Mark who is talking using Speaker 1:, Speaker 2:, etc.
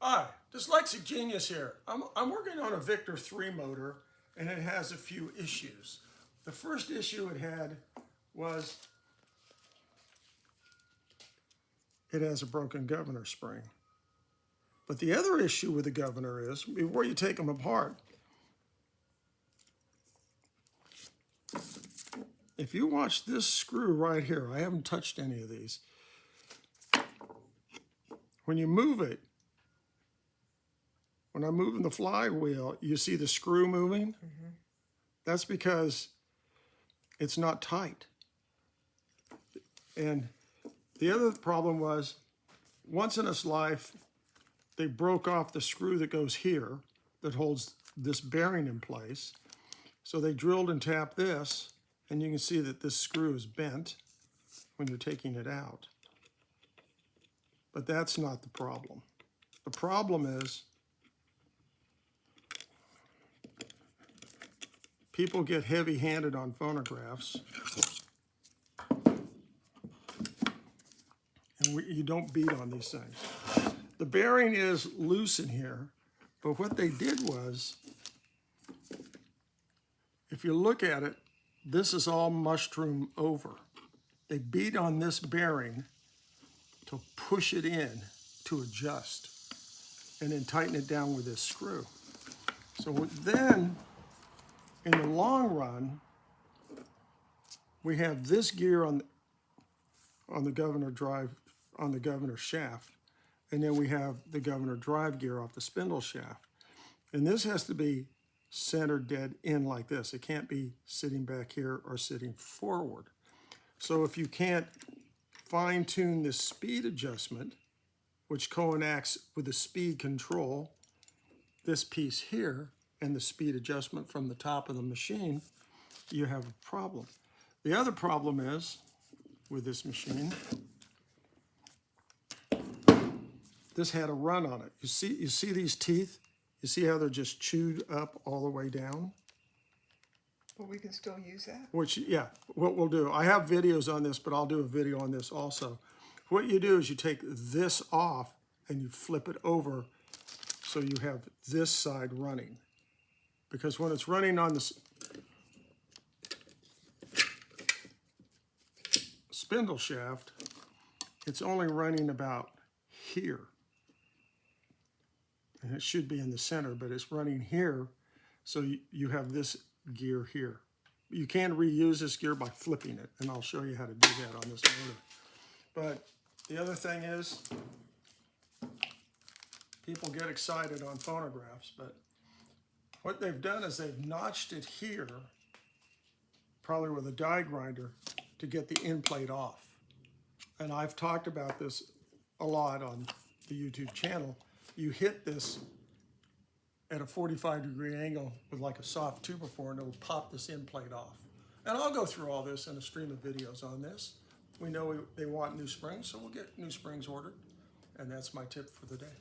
Speaker 1: Hi, Dyslexic Genius here. I'm working on a Victor 3 motor and it has a few issues. The first issue it had was it has a broken governor spring. But the other issue with the governor is, before you take them apart, if you watch this screw right here, I haven't touched any of these. When you move it, when I'm moving the flywheel, you see the screw moving? Mm-hmm. That's because it's not tight. And the other problem was, once in its life, they broke off the screw that goes here that holds this bearing in place. So they drilled and tapped this, and you can see that this screw is bent when you're taking it out. But that's not the problem. The problem is people get heavy-handed on phonographs, and you don't beat on these things. The bearing is loose in here, but what they did was, if you look at it, this is all mushroom over. They beat on this bearing to push it in to adjust, and then tighten it down with this screw. So then, in the long run, we have this gear on the governor drive, on the governor shaft, and then we have the governor drive gear off the spindle shaft. And this has to be centered dead in like this. It can't be sitting back here or sitting forward. So if you can't fine tune this speed adjustment, which coenacts with the speed control, this piece here, and the speed adjustment from the top of the machine, you have a problem. The other problem is, with this machine, this had a run on it. You see these teeth? You see how they're just chewed up all the way down?
Speaker 2: But we can still use that?
Speaker 1: Which, yeah, what we'll do, I have videos on this, but I'll do a video on this also. What you do is you take this off and you flip it over so you have this side running. Because when it's running on the spindle shaft, it's only running about here. And it should be in the center, but it's running here, so you have this gear here. You can reuse this gear by flipping it, and I'll show you how to do that on this motor. But the other thing is, people get excited on phonographs, but what they've done is they've notched it here, probably with a die grinder, to get the end plate off. And I've talked about this a lot on the YouTube channel. You hit this at a 45-degree angle with like a soft 2x4 and it'll pop this end plate off. And I'll go through all this in a stream of videos on this. We know they want new springs, so we'll get new springs ordered. And that's my tip for the day.